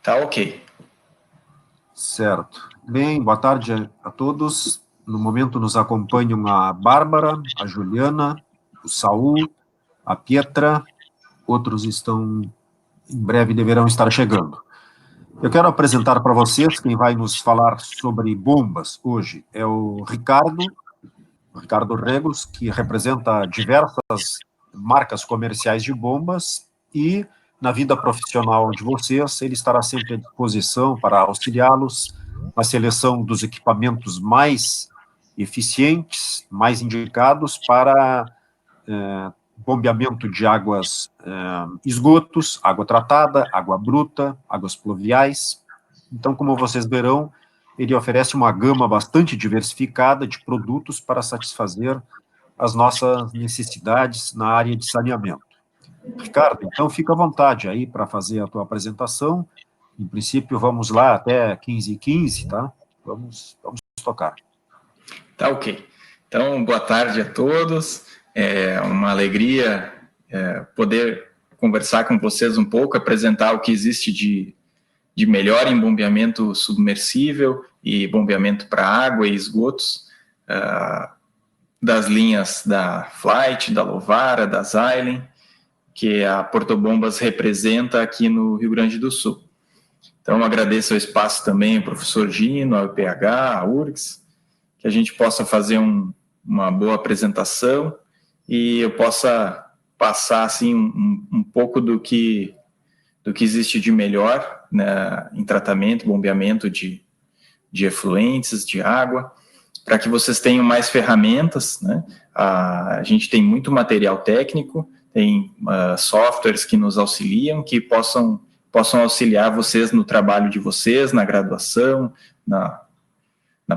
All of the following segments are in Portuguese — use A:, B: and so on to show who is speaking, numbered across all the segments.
A: Tá ok.
B: Certo. Bem, boa tarde a todos. No momento nos acompanham a Bárbara, a Juliana, o Saul, a Pietra, outros estão, em breve deverão estar chegando. Eu quero apresentar para vocês quem vai nos falar sobre bombas hoje. É o Ricardo Regos, que representa diversas marcas comerciais de bombas e, na vida profissional de vocês, ele estará sempre à disposição para auxiliá-los na seleção dos equipamentos mais eficientes, mais indicados para bombeamento de águas, esgotos, água tratada, água bruta, águas pluviais. Então, como vocês verão, ele oferece uma gama bastante diversificada de produtos para satisfazer as nossas necessidades na área de saneamento. Ricardo, então fica à vontade aí para fazer a tua apresentação. Em princípio, vamos lá até 15h15, tá? Vamos tocar.
A: Tá ok. Então, boa tarde a todos. É uma alegria poder conversar com vocês um pouco, apresentar o que existe de melhor em bombeamento submersível e bombeamento para água e esgotos, das linhas da Flight, da Lovara, da Xylem, que a Portobombas representa aqui no Rio Grande do Sul. Então, agradeço o espaço também ao professor Gino, ao IPH, à URGS, que a gente possa fazer uma boa apresentação e eu possa passar assim, um pouco do que existe de melhor, né, em tratamento, bombeamento de efluentes, de água, para que vocês tenham mais ferramentas, né? A gente tem muito material técnico, tem softwares que nos auxiliam, que possam auxiliar vocês no trabalho de vocês, na graduação, na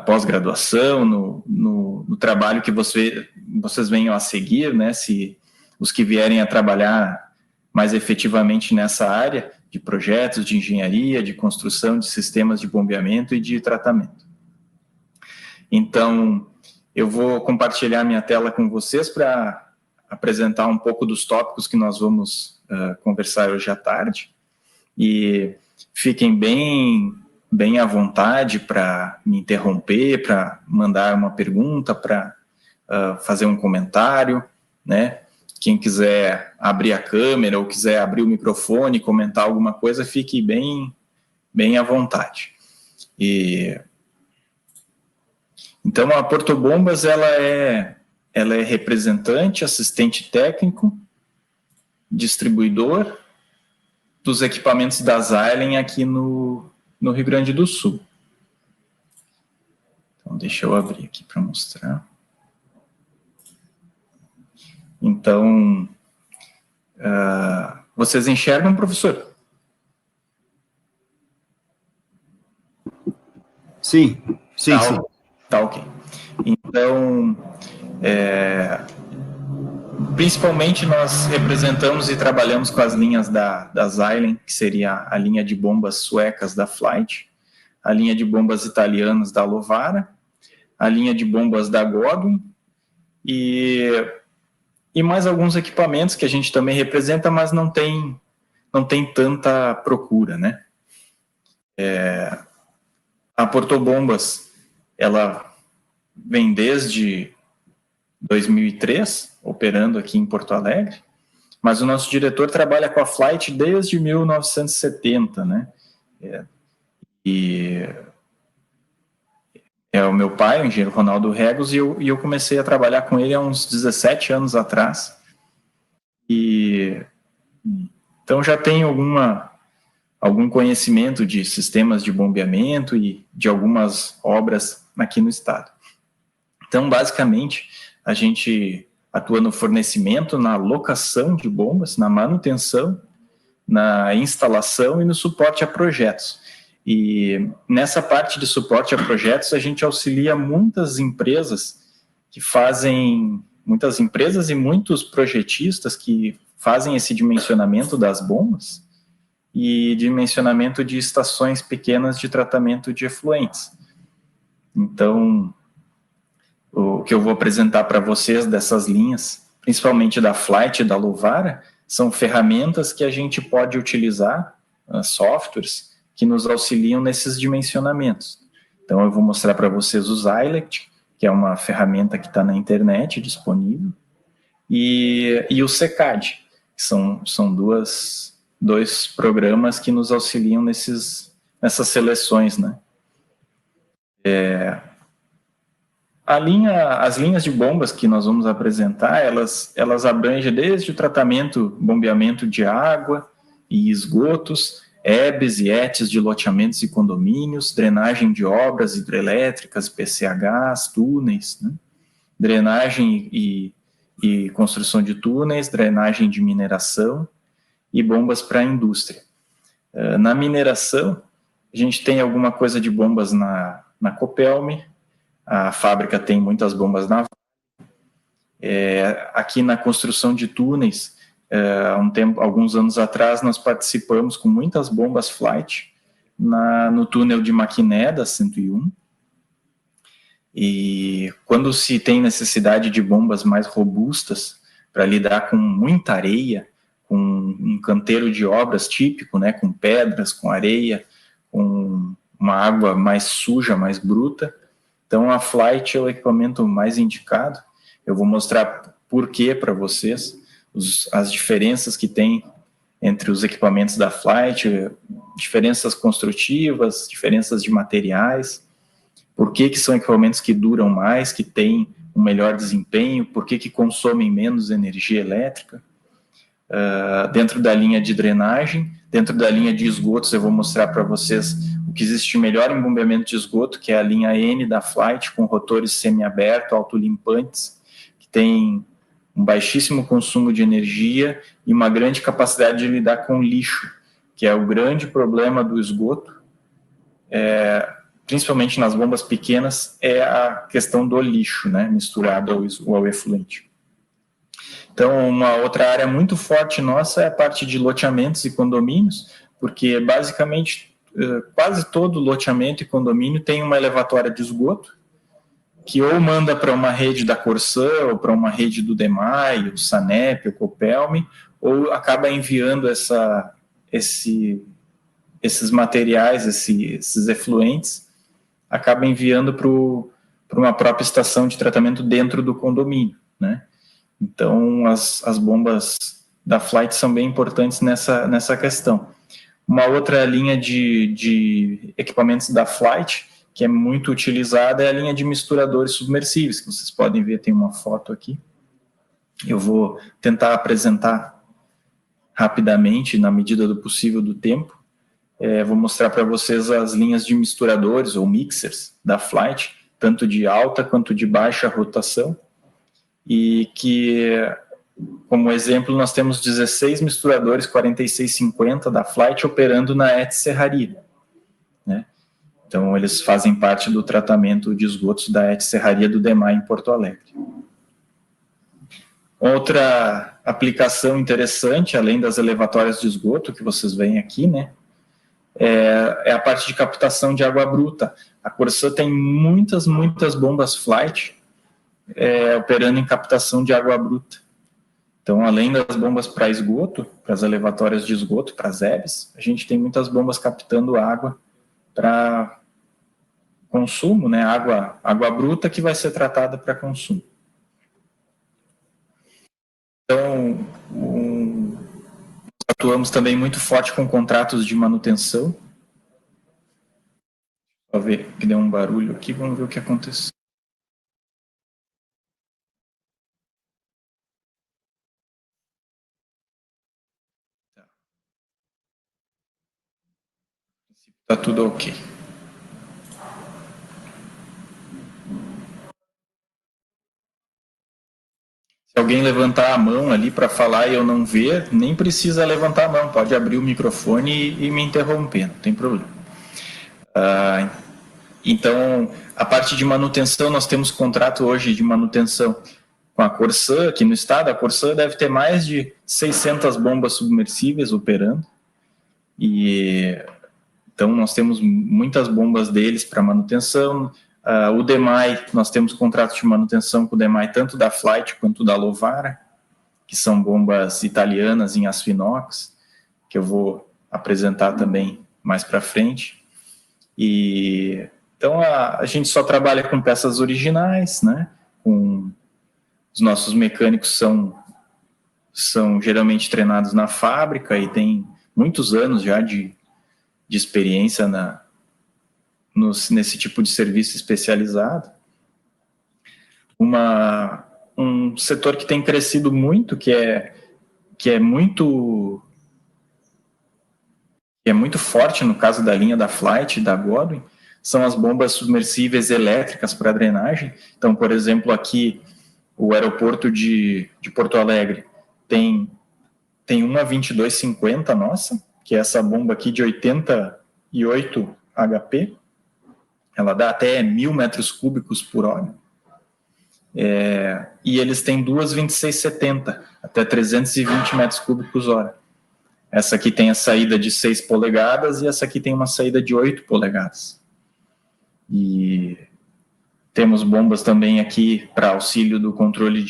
A: pós-graduação, no trabalho que vocês venham a seguir, né? Se os que vierem a trabalhar mais efetivamente nessa área de projetos, de engenharia, de construção de sistemas de bombeamento e de tratamento. Então, eu vou compartilhar minha tela com vocês para apresentar um pouco dos tópicos que nós vamos conversar hoje à tarde. E fiquem bem à vontade para me interromper, para mandar uma pergunta, para fazer um comentário, né? Quem quiser abrir a câmera ou quiser abrir o microfone, comentar alguma coisa, fique bem à vontade. Então, a Portobombas, ela é representante, assistente técnico, distribuidor dos equipamentos da Xylem aqui no Rio Grande do Sul. Então, deixa eu abrir aqui para mostrar. Então, vocês enxergam, professor?
B: Sim.
A: Tá ok. Então, principalmente nós representamos e trabalhamos com as linhas da Xylem, que seria a linha de bombas suecas da Flight, a linha de bombas italianas da Lovara, a linha de bombas da Godwin e mais alguns equipamentos que a gente também representa, mas não tem tanta procura, né? A Portobombas, ela vem desde 2003, operando aqui em Porto Alegre, mas o nosso diretor trabalha com a Flight desde 1970, né? E é o meu pai, o engenheiro Ronaldo Regos, e eu comecei a trabalhar com ele há uns 17 anos atrás. Então já tenho algum conhecimento de sistemas de bombeamento e de algumas obras aqui no estado. Então, basicamente, a gente atua no fornecimento, na locação de bombas, na manutenção, na instalação e no suporte a projetos. E nessa parte de suporte a projetos, a gente auxilia muitas empresas e muitos projetistas que fazem esse dimensionamento das bombas e dimensionamento de estações pequenas de tratamento de efluentes. Então, o que eu vou apresentar para vocês dessas linhas, principalmente da Flight e da Lovara, são ferramentas que a gente pode utilizar, softwares, que nos auxiliam nesses dimensionamentos. Então, eu vou mostrar para vocês o Xylect, que é uma ferramenta que está na internet disponível, e o CCAD, que são dois programas que nos auxiliam nessas seleções, né? As linhas de bombas que nós vamos apresentar, elas abrangem desde o tratamento, bombeamento de água e esgotos, EBs e ETs de loteamentos e condomínios, drenagem de obras hidrelétricas, PCHs, túneis, né? Drenagem e construção de túneis, drenagem de mineração e bombas para a indústria. Na mineração, a gente tem alguma coisa de bombas na Copelme, a fábrica tem muitas bombas na aqui na construção de túneis, alguns anos atrás, nós participamos com muitas bombas flight no túnel de Maquiné, da 101, e quando se tem necessidade de bombas mais robustas para lidar com muita areia, com um canteiro de obras típico, né, com pedras, com areia, com uma água mais suja, mais bruta, então a Flight é o equipamento mais indicado. Eu vou mostrar por quê para vocês, as diferenças que tem entre os equipamentos da Flight, diferenças construtivas, diferenças de materiais, por que são equipamentos que duram mais, que têm um melhor desempenho, por que consomem menos energia elétrica. Dentro da linha de drenagem, dentro da linha de esgotos, eu vou mostrar para vocês o que existe de melhor em bombeamento de esgoto, que é a linha N da Flight, com rotores semiabertos, autolimpantes, que tem um baixíssimo consumo de energia e uma grande capacidade de lidar com lixo, que é o grande problema do esgoto, principalmente nas bombas pequenas, é a questão do lixo, né, misturado ao efluente. Então, uma outra área muito forte nossa é a parte de loteamentos e condomínios, porque basicamente quase todo loteamento e condomínio tem uma elevatória de esgoto, que ou manda para uma rede da Corsã, ou para uma rede do DEMAI, o SANEP, o Copelme, ou acaba enviando esses materiais, esses efluentes, acaba enviando para uma própria estação de tratamento dentro do condomínio, né? Então, as bombas da Flight são bem importantes nessa questão. Uma outra linha de equipamentos da Flight, que é muito utilizada, é a linha de misturadores submersíveis, que vocês podem ver, tem uma foto aqui. Eu vou tentar apresentar rapidamente, na medida do possível do tempo. Vou mostrar para vocês as linhas de misturadores, ou mixers, da Flight, tanto de alta quanto de baixa rotação, e que, como exemplo, nós temos 16 misturadores 4650 da Flight operando na ET Serraria, né? Então, eles fazem parte do tratamento de esgotos da ET Serraria do DEMAI em Porto Alegre. Outra aplicação interessante, além das elevatórias de esgoto, que vocês veem aqui, né, é a parte de captação de água bruta. A Corsã tem muitas bombas Flight operando em captação de água bruta. Então, além das bombas para esgoto, para as elevatórias de esgoto, para as EBs, a gente tem muitas bombas captando água para consumo, né? Água bruta que vai ser tratada para consumo. Então, atuamos também muito forte com contratos de manutenção. Vou ver que deu um barulho aqui, vamos ver o que aconteceu. Tá tudo ok. Se alguém levantar a mão ali para falar e eu não ver, nem precisa levantar a mão, pode abrir o microfone e me interromper, não tem problema. Então, a parte de manutenção, nós temos contrato hoje de manutenção com a Corsã, aqui no estado. A Corsã deve ter mais de 600 bombas submersíveis operando, e então nós temos muitas bombas deles para manutenção. O DEMAI, nós temos contrato de manutenção com o DEMAI, tanto da Flight quanto da Lovara, que são bombas italianas em aço inox, que eu vou apresentar também mais para frente. E então a gente só trabalha com peças originais, né? Os nossos mecânicos são geralmente treinados na fábrica e tem muitos anos já de experiência nesse tipo de serviço especializado. Um setor que tem crescido muito, que é muito forte no caso da linha da Flight, da Godwin, são as bombas submersíveis elétricas para drenagem. Então, por exemplo, aqui o aeroporto de Porto Alegre tem uma 2250 nossa, que é essa bomba aqui de 88 HP, ela dá até 1.000 metros cúbicos por hora, e eles têm duas 2670, até 320 metros cúbicos hora. Essa aqui tem a saída de 6 polegadas e essa aqui tem uma saída de 8 polegadas. E temos bombas também aqui para auxílio do controle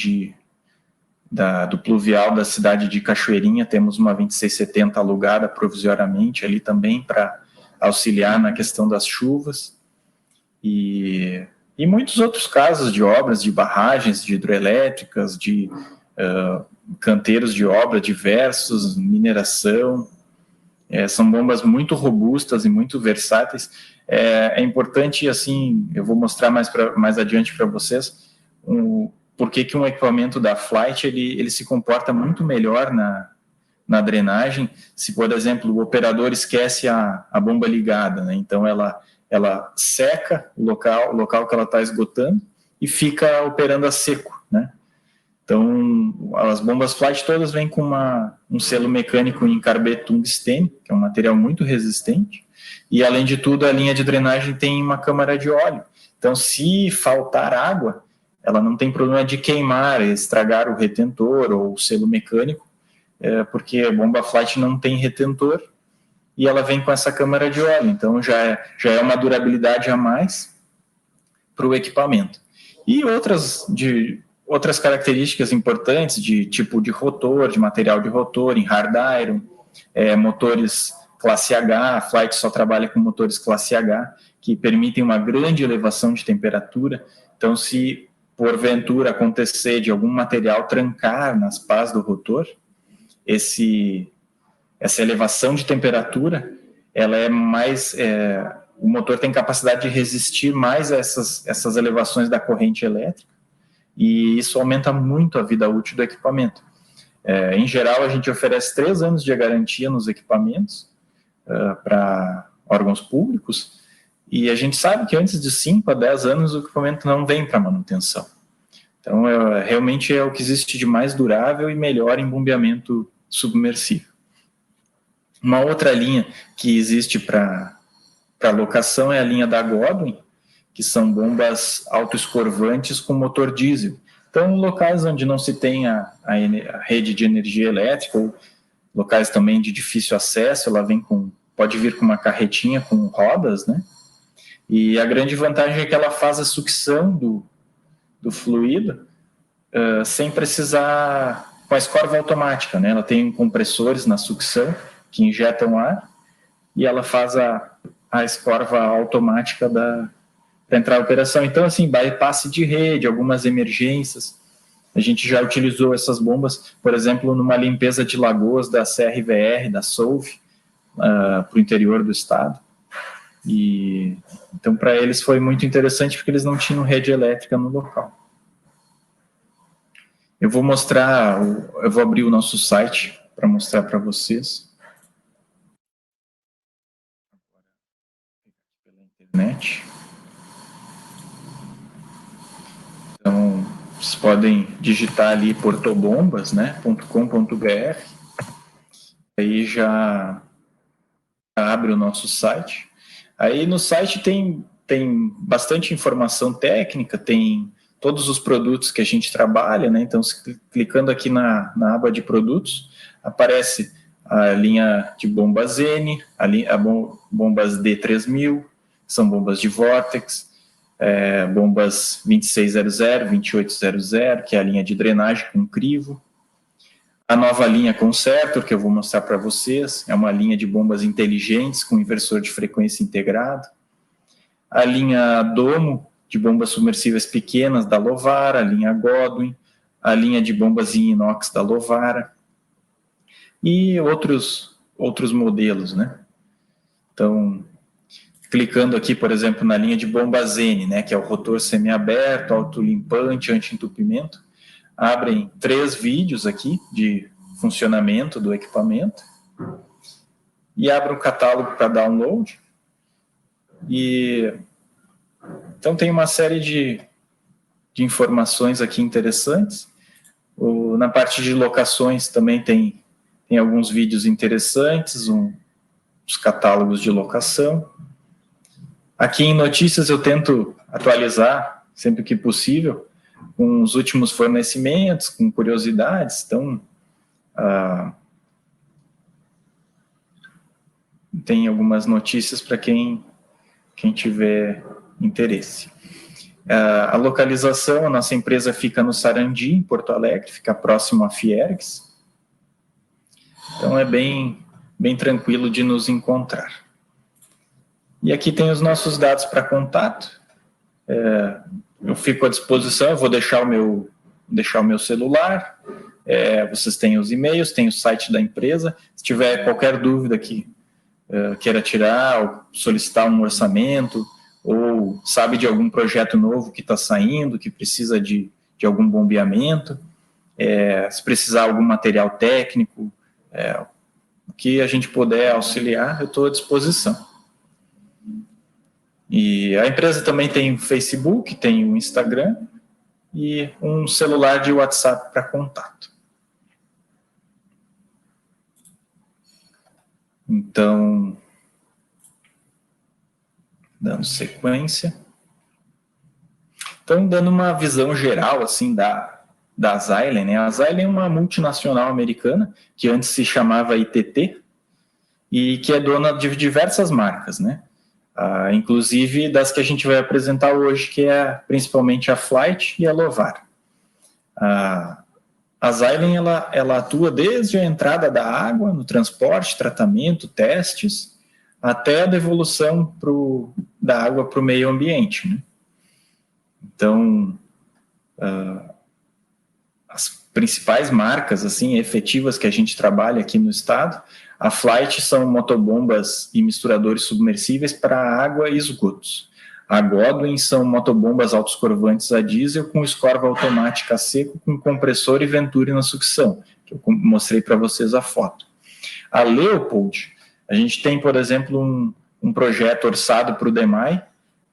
A: do pluvial da cidade de Cachoeirinha. Temos uma 2670 alugada provisoriamente ali também para auxiliar na questão das chuvas. E muitos outros casos de obras, de barragens, de hidroelétricas, de canteiros de obra diversos, mineração. São bombas muito robustas e muito versáteis. É importante, assim, eu vou mostrar mais adiante para vocês por que um equipamento da Flight ele se comporta muito melhor na drenagem se, por exemplo, o operador esquece a bomba ligada, né? Então ela seca o local que ela está esgotando e fica operando a seco, né? Então, as bombas Flight todas vêm com um selo mecânico em carbeto tungstênio, que é um material muito resistente, e, além de tudo, a linha de drenagem tem uma câmara de óleo. Então, se faltar água, ela não tem problema de queimar, estragar o retentor ou o selo mecânico, porque a bomba Flight não tem retentor, e ela vem com essa câmara de óleo. Então, já é uma durabilidade a mais para o equipamento. E outras características importantes de tipo de rotor, de material de rotor, em hard iron, motores classe H. A Flight só trabalha com motores classe H, que permitem uma grande elevação de temperatura. Então, se porventura acontecer de algum material trancar nas pás do rotor, essa elevação de temperatura, ela é mais... o motor tem capacidade de resistir mais a essas elevações da corrente elétrica, e isso aumenta muito a vida útil do equipamento. Em geral, a gente oferece 3 anos de garantia nos equipamentos para órgãos públicos, e a gente sabe que antes de 5 a 10 anos o equipamento não vem para manutenção. Então, realmente é o que existe de mais durável e melhor em bombeamento submersível. Uma outra linha que existe para locação é a linha da Godwin, que são bombas autoescorvantes com motor diesel. Então, locais onde não se tem a rede de energia elétrica, ou locais também de difícil acesso, ela pode vir com uma carretinha com rodas, né? E a grande vantagem é que ela faz a sucção do fluido sem precisar, com a escorva automática, né? Ela tem compressores na sucção que injetam ar, e ela faz a escorva automática para entrar em operação. Então, assim, bypass de rede, algumas emergências. A gente já utilizou essas bombas, por exemplo, numa limpeza de lagoas da CRVR, da SOLV, para o interior do estado. E então, para eles foi muito interessante, porque eles não tinham rede elétrica no local. Eu vou abrir o nosso site para mostrar para vocês. Pela internet. Então, vocês podem digitar ali portobombas, né, .com.br, aí já abre o nosso site. Aí no site tem bastante informação técnica, tem todos os produtos que a gente trabalha, né? Então, clicando aqui na aba de produtos, aparece a linha de bombas N, bombas D3000, são bombas de Vortex, bombas 2600, 2800, que é a linha de drenagem com crivo, A nova linha Concertor, que eu vou mostrar para vocês, é uma linha de bombas inteligentes com inversor de frequência integrado. A linha Domo, de bombas submersíveis pequenas da Lovara, a linha Godwin, a linha de bombas em inox da Lovara e outros modelos, né? Então, clicando aqui, por exemplo, na linha de bomba Zene, né, que é o rotor semiaberto, autolimpante, anti-entupimento, abrem 3 vídeos aqui de funcionamento do equipamento e abre um catálogo para download. E então tem uma série de informações aqui interessantes. Na parte de locações também tem alguns vídeos interessantes, os catálogos de locação. Aqui em notícias eu tento atualizar sempre que possível com os últimos fornecimentos, com curiosidades. Então, tem algumas notícias para quem tiver interesse. A localização, a nossa empresa fica no Sarandi, em Porto Alegre, fica próximo à Fiergs. Então, é bem tranquilo de nos encontrar. E aqui tem os nossos dados para contato. Eu fico à disposição, eu vou deixar o meu celular, vocês têm os e-mails, tem o site da empresa. Se tiver qualquer dúvida que queira tirar, ou solicitar um orçamento, ou sabe de algum projeto novo que está saindo, que precisa de algum bombeamento, se precisar algum material técnico, o que a gente puder auxiliar, eu estou à disposição. E a empresa também tem o Facebook, tem o Instagram e um celular de WhatsApp para contato. Então, dando sequência. Então, dando uma visão geral assim da Xylem, né? A Xylem é uma multinacional americana que antes se chamava ITT e que é dona de diversas marcas, né? Inclusive das que a gente vai apresentar hoje, que é principalmente a Flight e a Lovar. A Xylem ela atua desde a entrada da água, no transporte, tratamento, testes, até a devolução da água para o meio ambiente, né? Então, as principais marcas assim, efetivas que a gente trabalha aqui no estado, a Flight são motobombas e misturadores submersíveis para água e esgotos. A Godwin são motobombas autoescorvantes a diesel com escorva automática a seco com compressor e venturi na sucção, que eu mostrei para vocês a foto. A Leopold, a gente tem, por exemplo, um projeto orçado para o DEMAI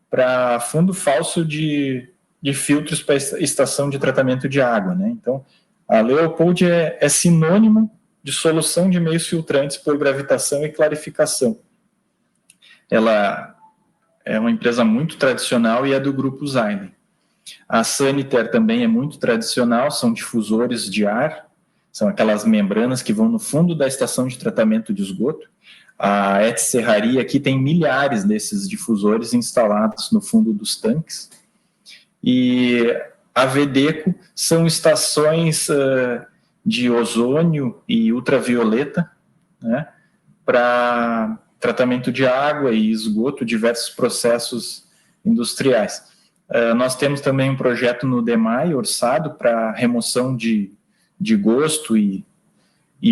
A: para fundo falso de filtros para estação de tratamento de água, né? Então, a Leopold é sinônimo de solução de meios filtrantes por gravitação e clarificação. Ela é uma empresa muito tradicional e é do grupo Xylem. A Saniter também é muito tradicional, são difusores de ar, são aquelas membranas que vão no fundo da estação de tratamento de esgoto. A Et Serraria aqui tem milhares desses difusores instalados no fundo dos tanques. E a Vedeco são estações de ozônio e ultravioleta, né, para tratamento de água e esgoto, diversos processos industriais. Nós temos também um projeto no DEMAI, orçado, para remoção de gosto e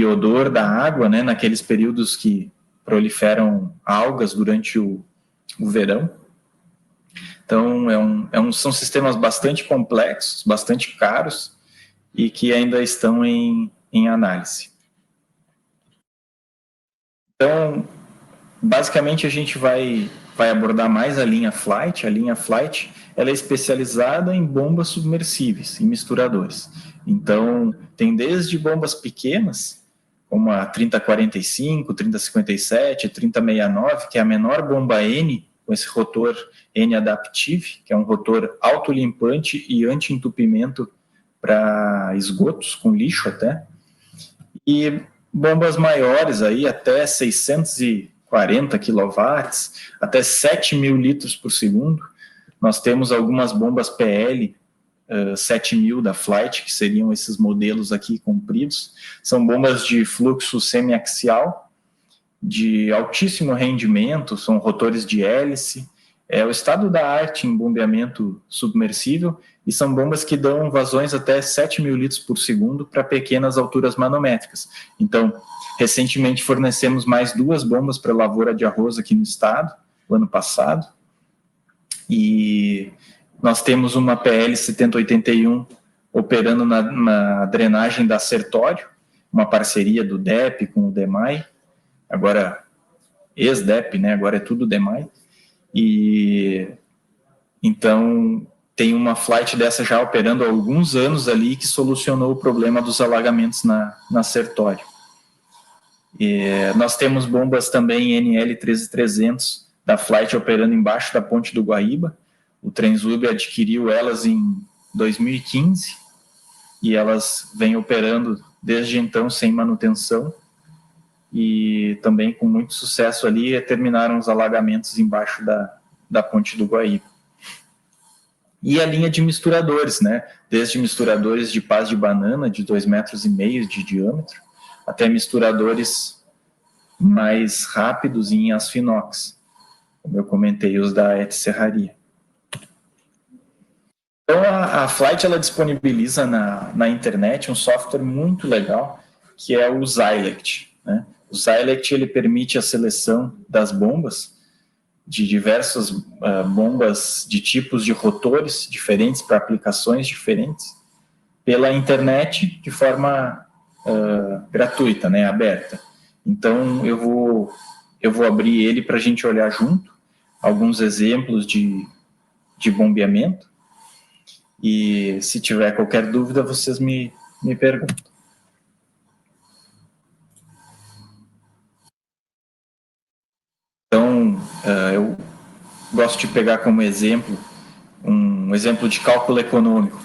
A: odor da água, né, naqueles períodos que proliferam algas durante o verão. Então, são sistemas bastante complexos, bastante caros, e que ainda estão em análise. Então, basicamente, a gente vai abordar mais a linha Flight. A linha Flight ela é especializada em bombas submersíveis, em misturadores. Então, tem desde bombas pequenas, como a 3045, 3057, 3069, que é a menor bomba N, com esse rotor N-Adaptive, que é um rotor autolimpante e anti-entupimento para esgotos, com lixo até, e bombas maiores aí até 640 kW, até 7.000 litros por segundo. Nós temos algumas bombas PL 7000 da Flight, que seriam esses modelos aqui compridos. São bombas de fluxo semiaxial, de altíssimo rendimento, são rotores de hélice, é o estado da arte em bombeamento submersível, e são bombas que dão vazões até 7.000 litros por segundo para pequenas alturas manométricas. Então, recentemente fornecemos mais 2 bombas para a lavoura de arroz aqui no estado, o ano passado, e nós temos uma PL 7081 operando na drenagem da Sertório, uma parceria do DEP com o DEMAI, agora ex-DEP, né? Agora é tudo DEMAI, e então tem uma Flight dessa já operando há alguns anos ali que solucionou o problema dos alagamentos na Sertório. Nós temos bombas também NL 13300 da Flight operando embaixo da ponte do Guaíba. O Transub adquiriu elas em 2015 e elas vêm operando desde então sem manutenção e também com muito sucesso ali terminaram os alagamentos embaixo da ponte do Guaíba. E a linha de misturadores, né? Desde misturadores de pás de banana de 2,5 metros de diâmetro até misturadores mais rápidos em aço inox, como eu comentei, os da Et Serraria. Então, a Flight ela disponibiliza na internet um software muito legal, que é o Xylect, né? O Xylect ele permite a seleção das bombas, de diversas bombas de tipos de rotores diferentes para aplicações diferentes, pela internet de forma gratuita, né, aberta. Então, eu vou abrir ele para a gente olhar junto, alguns exemplos de bombeamento, e se tiver qualquer dúvida, vocês me perguntam. Então, eu gosto de pegar como exemplo um exemplo de cálculo econômico,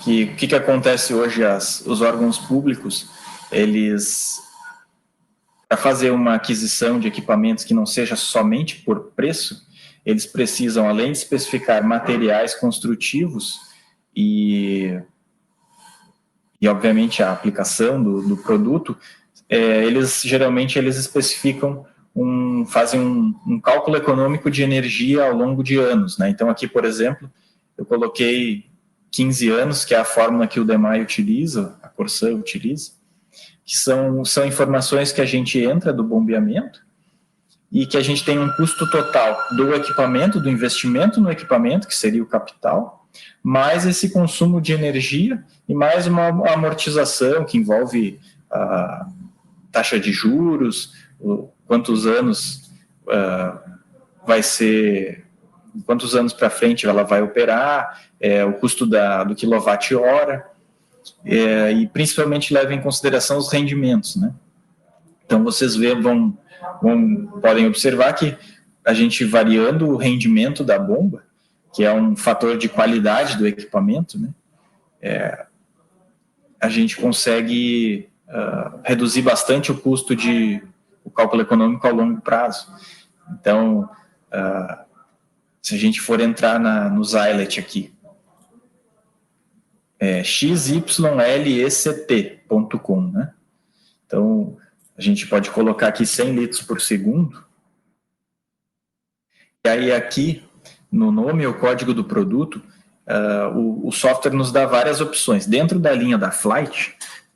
A: que o que acontece hoje, os órgãos públicos, eles, para fazer uma aquisição de equipamentos que não seja somente por preço, eles precisam, além de especificar materiais construtivos e obviamente a aplicação do produto, eles geralmente especificam fazem um cálculo econômico de energia ao longo de anos, né? Então aqui, por exemplo, eu coloquei 15 anos, que é a fórmula que o DEMAI utiliza, a Corsã utiliza, que são informações que a gente entra do bombeamento e que a gente tem um custo total do equipamento, do investimento no equipamento, que seria o capital, mais esse consumo de energia e mais uma amortização que envolve a taxa de juros, quantos anos vai ser, quantos anos para frente ela vai operar, o custo do quilowatt-hora, e principalmente leva em consideração os rendimentos, né? Então, vocês podem observar que a gente variando o rendimento da bomba, que é um fator de qualidade do equipamento, né? A gente consegue reduzir bastante o custo o cálculo econômico ao longo prazo. Então, se a gente for entrar no Xylect aqui, xylect.com, né? Então, a gente pode colocar aqui 100 litros por segundo, e aí aqui, no nome ou código do produto, o software nos dá várias opções. Dentro da linha da Flight,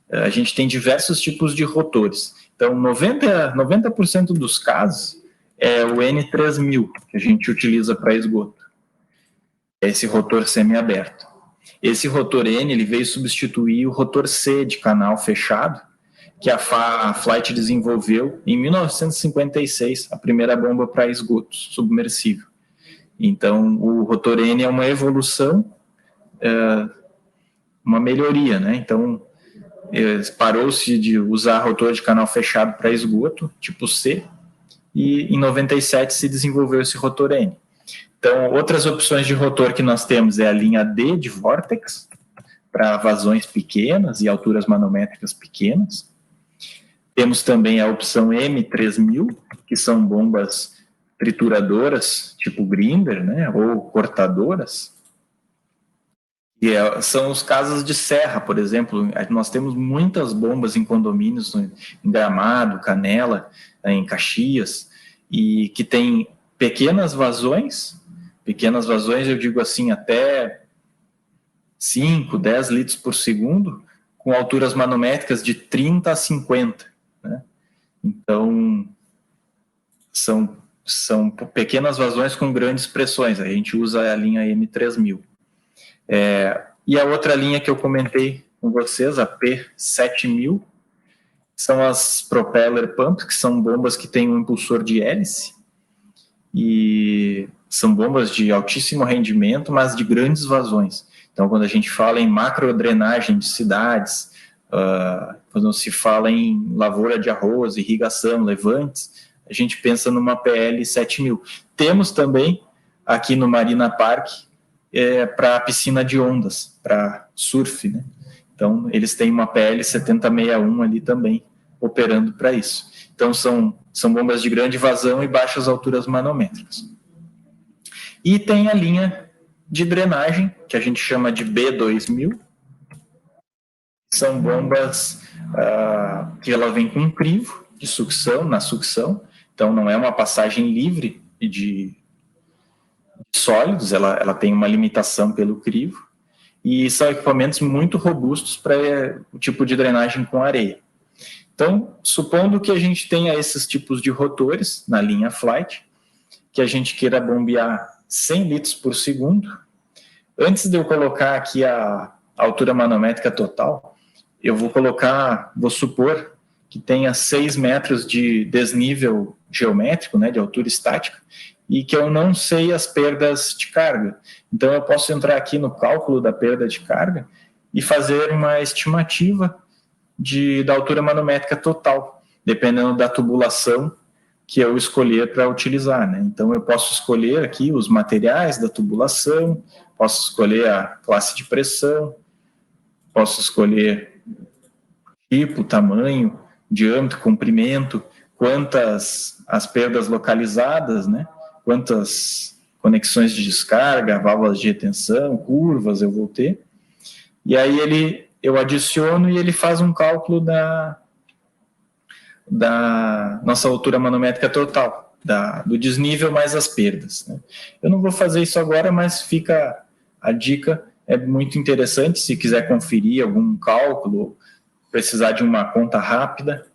A: a gente tem diversos tipos de rotores. Então, 90% dos casos é o N3000, que a gente utiliza para esgoto. É esse rotor semiaberto. Esse rotor N ele veio substituir o rotor C de canal fechado, que a Flight desenvolveu em 1956, a primeira bomba para esgoto submersível. Então, o rotor N é uma evolução, uma melhoria, né? Então, parou-se de usar rotor de canal fechado para esgoto, tipo C, e em 97 se desenvolveu esse rotor N. Então, outras opções de rotor que nós temos é a linha D de Vortex, para vazões pequenas e alturas manométricas pequenas. Temos também a opção M3000, que são bombas trituradoras, tipo grinder, né, ou cortadoras. E são os casos de serra, por exemplo. Nós temos muitas bombas em condomínios, em Gramado, Canela, em Caxias, e que tem pequenas vazões, eu digo assim, até 5, 10 litros por segundo, com alturas manométricas de 30 a 50. Né? Então, são pequenas vazões com grandes pressões. A gente usa a linha M3000. E a outra linha que eu comentei com vocês, a P7000, são as propeller pumps, que são bombas que têm um impulsor de hélice, e são bombas de altíssimo rendimento, mas de grandes vazões. Então, quando a gente fala em macrodrenagem de cidades, quando se fala em lavoura de arroz, irrigação, levantes, a gente pensa numa PL 7000. Temos também, aqui no Marina Park, para piscina de ondas, para surf, né? Então, eles têm uma PL 7061 ali também, operando para isso. Então, são bombas de grande vazão e baixas alturas manométricas. E tem a linha de drenagem, que a gente chama de B2000. São bombas que ela vem com um crivo de sucção, na sucção. Então, não é uma passagem livre de sólidos, ela tem uma limitação pelo crivo. E são equipamentos muito robustos para o tipo de drenagem com areia. Então, supondo que a gente tenha esses tipos de rotores na linha Flight, que a gente queira bombear 100 litros por segundo, antes de eu colocar aqui a altura manométrica total, eu vou supor que tenha 6 metros de desnível geométrico, né, de altura estática, e que eu não sei as perdas de carga. Então, eu posso entrar aqui no cálculo da perda de carga e fazer uma estimativa da altura manométrica total, dependendo da tubulação que eu escolher para utilizar, né? Então, eu posso escolher aqui os materiais da tubulação, posso escolher a classe de pressão, posso escolher tipo, tamanho, diâmetro, comprimento, quantas as perdas localizadas, né? Quantas conexões de descarga, válvulas de retenção, curvas eu vou ter. E aí eu adiciono e ele faz um cálculo da nossa altura manométrica total, do desnível mais as perdas. Né? Eu não vou fazer isso agora, mas fica a dica, é muito interessante, se quiser conferir algum cálculo, precisar de uma conta rápida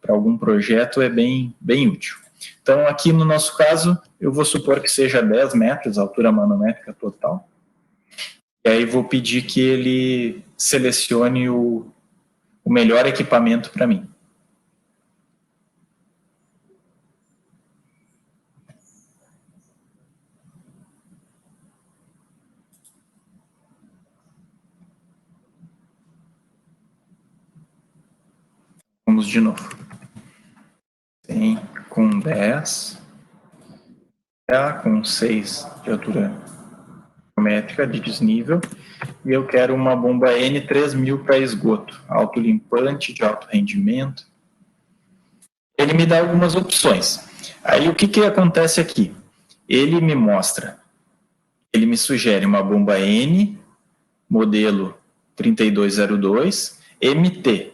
A: para algum projeto, é bem útil. Então, aqui no nosso caso, eu vou supor que seja 10 metros a altura manométrica total. E aí vou pedir que ele selecione o melhor equipamento para mim. Vamos de novo. Tem com 10, com 6 de altura manométrica de desnível, e eu quero uma bomba N3000 para esgoto, autolimpante, de alto rendimento. Ele me dá algumas opções. Aí o que acontece aqui? Ele me sugere uma bomba N, modelo 3202, MT.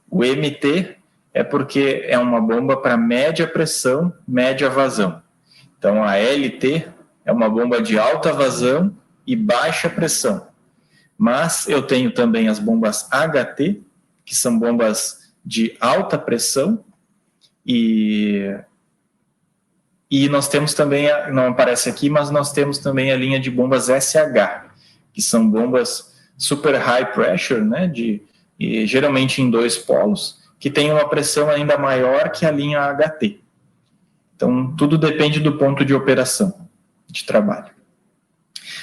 A: O MT é porque é uma bomba para média pressão, média vazão. Então, a LT é uma bomba de alta vazão e baixa pressão. Mas eu tenho também as bombas HT, que são bombas de alta pressão, e nós temos também, não aparece aqui, mas nós temos também a linha de bombas SH, que são bombas super high pressure, né, e geralmente em 2 polos, que tem uma pressão ainda maior que a linha HT. Então, tudo depende do ponto de operação, de trabalho.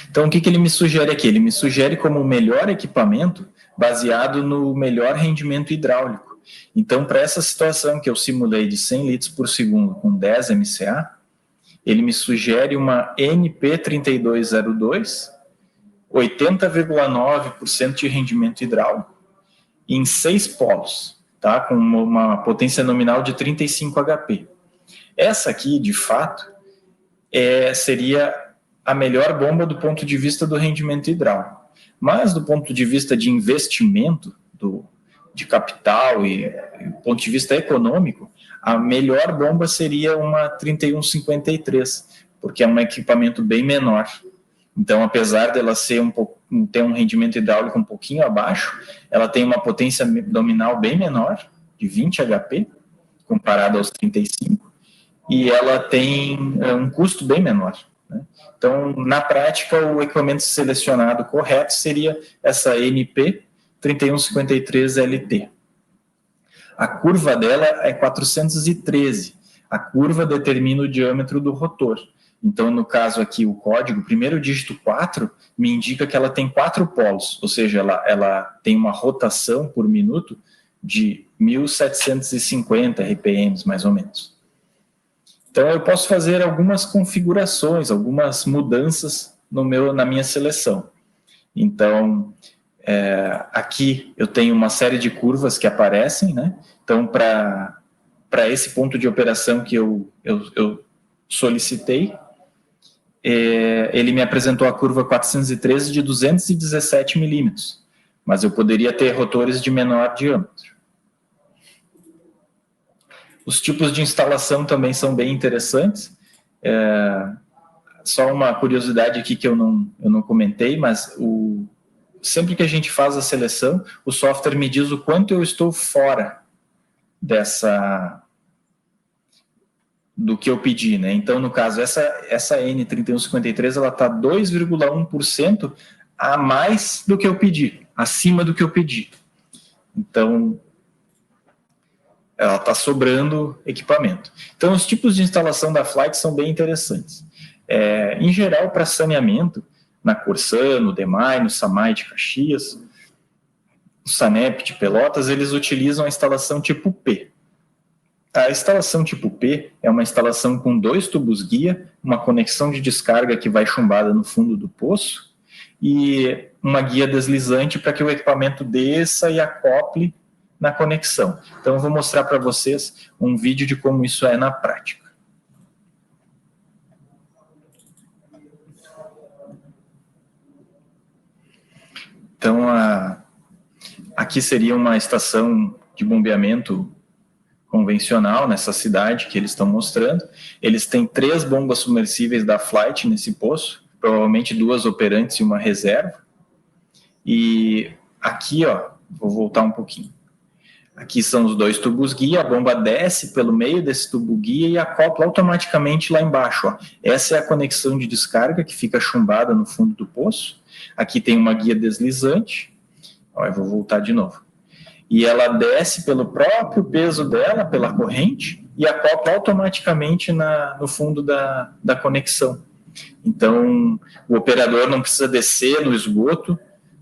A: Então, o que ele me sugere aqui? Ele me sugere como o melhor equipamento baseado no melhor rendimento hidráulico. Então, para essa situação que eu simulei de 100 litros por segundo com 10 MCA, ele me sugere uma NP3202, 80,9% de rendimento hidráulico, em 6 polos, tá? Com uma potência nominal de 35 HP. Essa aqui, de fato, seria a melhor bomba do ponto de vista do rendimento hidráulico. mas do ponto de vista de investimento, de capital e do ponto de vista econômico, a melhor bomba seria uma 3153, porque é um equipamento bem menor. Então, apesar dela ter um rendimento hidráulico um pouquinho abaixo, ela tem uma potência nominal bem menor, de 20 HP, comparado aos 35, e ela tem um custo bem menor, né? Então, na prática, o equipamento selecionado correto seria essa NP 3153LT. A curva dela é 413. A curva determina o diâmetro do rotor. Então, no caso aqui, o código, o primeiro dígito 4, me indica que ela tem 4 polos, ou seja, ela tem uma rotação por minuto de 1.750 RPMs, mais ou menos. Então, eu posso fazer algumas configurações, algumas mudanças na minha seleção. Então, aqui eu tenho uma série de curvas que aparecem, né? Então, para esse ponto de operação que eu solicitei, ele me apresentou a curva 413 de 217 milímetros, mas eu poderia ter rotores de menor diâmetro. Os tipos de instalação também são bem interessantes. Só uma curiosidade aqui que eu não comentei, mas sempre que a gente faz a seleção, o software me diz o quanto eu estou fora do que eu pedi, né? Então, no caso, essa N3153, ela está 2,1% a mais do que eu pedi, acima do que eu pedi. Então, ela está sobrando equipamento. Então, os tipos de instalação da Flight são bem interessantes. Em geral, para saneamento, na Corsã, no DEMAI, no SAMAI de Caxias, no SANEP de Pelotas, eles utilizam a instalação tipo P. A instalação tipo P é uma instalação com 2 tubos guia, uma conexão de descarga que vai chumbada no fundo do poço e uma guia deslizante para que o equipamento desça e acople na conexão. Então, eu vou mostrar para vocês um vídeo de como isso é na prática. Então, aqui seria uma estação de bombeamento convencional nessa cidade que eles estão mostrando. Eles têm 3 bombas submersíveis da Flight nesse poço, provavelmente 2 operantes e uma reserva. E aqui, vou voltar um pouquinho. Aqui são os 2 tubos guia, a bomba desce pelo meio desse tubo guia e acopla automaticamente lá embaixo. Essa é a conexão de descarga que fica chumbada no fundo do poço. Aqui tem uma guia deslizante. Eu vou voltar de novo. E ela desce pelo próprio peso dela, pela corrente, e acopla automaticamente no fundo da conexão. Então, o operador não precisa descer no esgoto,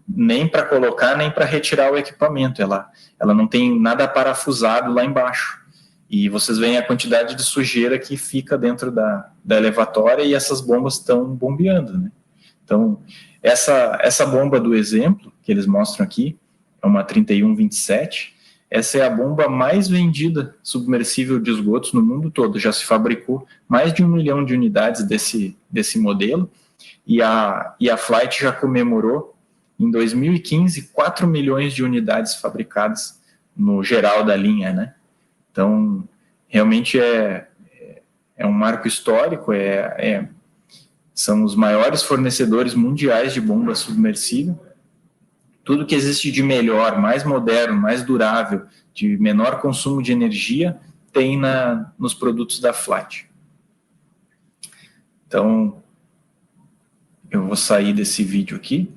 A: nem para colocar, nem para retirar o equipamento. Ela não tem nada parafusado lá embaixo. E vocês veem a quantidade de sujeira que fica dentro da elevatória e essas bombas estão bombeando, né? Então, essa bomba do exemplo, que eles mostram aqui, é uma 3127, essa é a bomba mais vendida submersível de esgotos no mundo todo. Já se fabricou mais de 1 milhão de unidades desse modelo, e a Flight já comemorou, em 2015, 4 milhões de unidades fabricadas no geral da linha, né? Então, realmente é um marco histórico, são os maiores fornecedores mundiais de bomba submersível. Tudo que existe de melhor, mais moderno, mais durável, de menor consumo de energia, tem nos produtos da Flight. Então, eu vou sair desse vídeo aqui.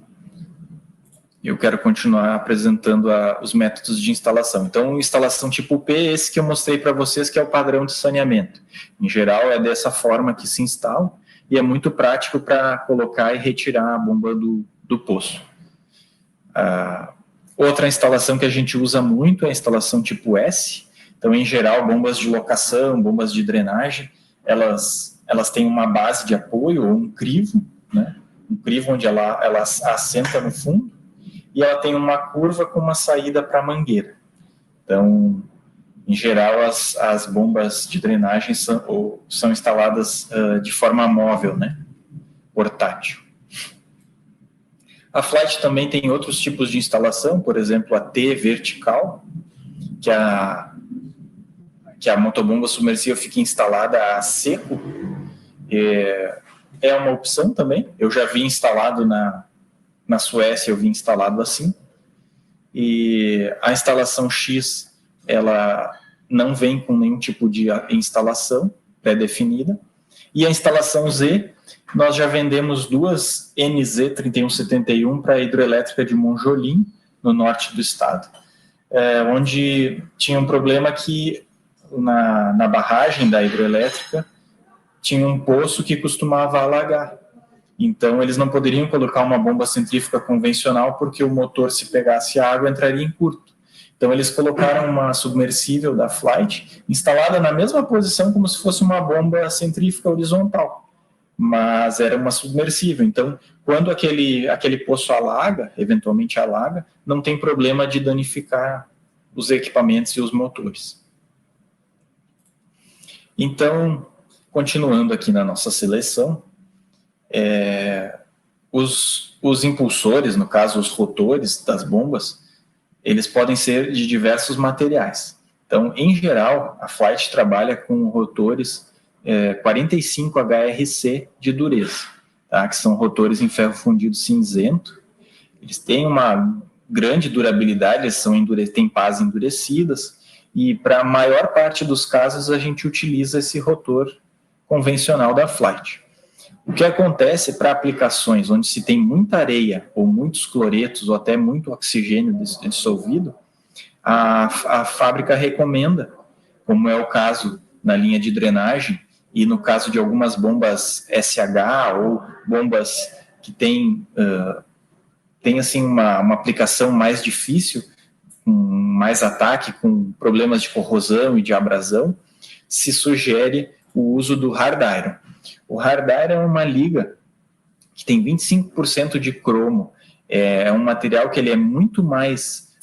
A: Eu quero continuar apresentando os métodos de instalação. Então, instalação tipo P, esse que eu mostrei para vocês, que é o padrão de saneamento. Em geral, é dessa forma que se instala, e é muito prático para colocar e retirar a bomba do poço. Outra instalação que a gente usa muito é a instalação tipo S. Então, em geral, bombas de locação, bombas de drenagem, elas têm uma base de apoio ou um crivo, né? Um crivo onde ela assenta no fundo, e ela tem uma curva com uma saída para a mangueira. Então, em geral, as bombas de drenagem são instaladas de forma móvel, né? Portátil. A Flight também tem outros tipos de instalação, por exemplo, a T vertical, que a motobomba submersível fica instalada a seco. É uma opção também. Eu já vi instalado na Suécia, eu vi instalado assim. E a instalação X, ela não vem com nenhum tipo de instalação pré-definida. E a instalação Z, nós já vendemos duas NZ3171 para a hidroelétrica de Monjolim, no norte do estado, onde tinha um problema que na barragem da hidroelétrica tinha um poço que costumava alagar. Então, eles não poderiam colocar uma bomba centrífuga convencional porque o motor, se pegasse água, entraria em curto. Então, eles colocaram uma submersível da Flight instalada na mesma posição como se fosse uma bomba centrífuga horizontal, mas era uma submersível. Então, quando aquele poço alaga, eventualmente alaga, não tem problema de danificar os equipamentos e os motores. Então, continuando aqui na nossa seleção, os impulsores, no caso os rotores das bombas, eles podem ser de diversos materiais. Então, em geral, a Flight trabalha com rotores 45 HRC de dureza, tá? Que são rotores em ferro fundido cinzento. Eles têm uma grande durabilidade, eles têm pás endurecidas, e para a maior parte dos casos a gente utiliza esse rotor convencional da Flight. O que acontece para aplicações onde se tem muita areia ou muitos cloretos ou até muito oxigênio dissolvido, a fábrica recomenda, como é o caso na linha de drenagem e no caso de algumas bombas SH ou bombas que têm assim, uma aplicação mais difícil, com mais ataque, com problemas de corrosão e de abrasão, se sugere o uso do hard iron. O hard iron é uma liga que tem 25% de cromo. É um material que ele é muito mais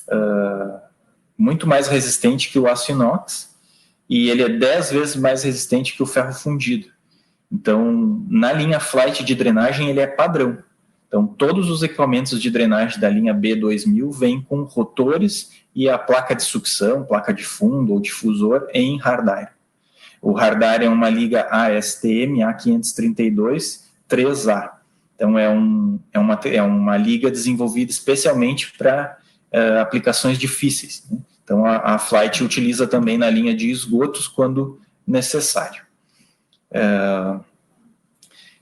A: resistente que o aço inox e ele é 10 vezes mais resistente que o ferro fundido. Então, na linha Flight de drenagem, ele é padrão. Então, todos os equipamentos de drenagem da linha B2000 vêm com rotores e a placa de sucção, placa de fundo ou difusor em hard iron. O hard iron é uma liga ASTM A532 3A. Então, é uma liga desenvolvida especialmente para aplicações difíceis, né? Então, a Flight utiliza também na linha de esgotos quando necessário.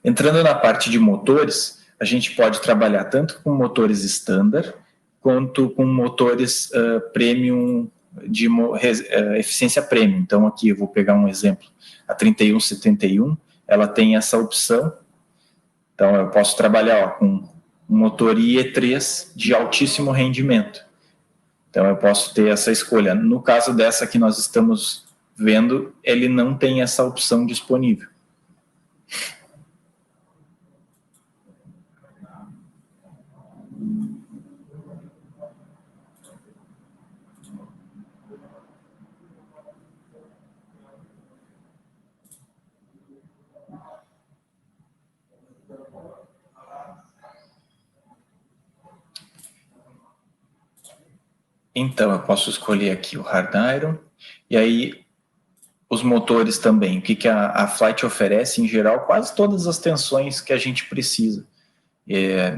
A: Entrando na parte de motores, a gente pode trabalhar tanto com motores standard quanto com motores premium de eficiência premium. Então, aqui eu vou pegar um exemplo. A 3171, ela tem essa opção. Então, eu posso trabalhar com um motor IE3 de altíssimo rendimento. Então, eu posso ter essa escolha. No caso dessa que nós estamos vendo, ele não tem essa opção disponível. Então, eu posso escolher aqui o hard iron, e aí os motores também. O que a Flight oferece, em geral, quase todas as tensões que a gente precisa,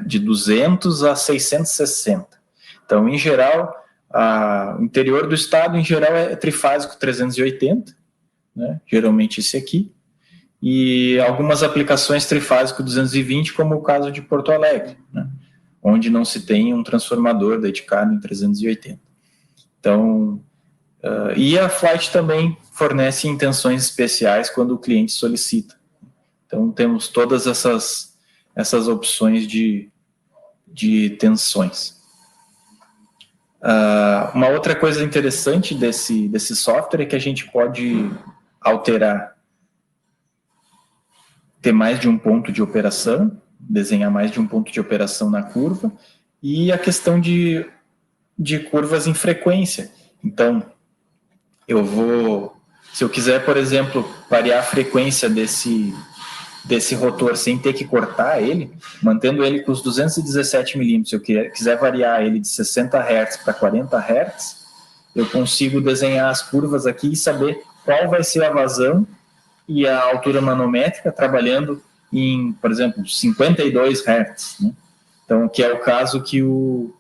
A: de 200 a 660. Então, em geral, o interior do estado, em geral, é trifásico 380, né? Geralmente esse aqui, e algumas aplicações trifásico 220, como o caso de Porto Alegre, né? Onde não se tem um transformador dedicado em 380. Então, e a Flight também fornece intenções especiais quando o cliente solicita. Então, temos todas essas opções de tensões. Uma outra coisa interessante desse software é que a gente pode alterar, ter mais de um ponto de operação, desenhar mais de um ponto de operação na curva, e a questão de curvas em frequência. Então, se eu quiser, por exemplo, variar a frequência desse desse rotor sem ter que cortar ele, mantendo ele com os 217 milímetros, se eu quiser variar ele de 60 Hz para 40 Hz, eu consigo desenhar as curvas aqui e saber qual vai ser a vazão e a altura manométrica trabalhando em, por exemplo, 52 Hz, né? Então, que é o caso que o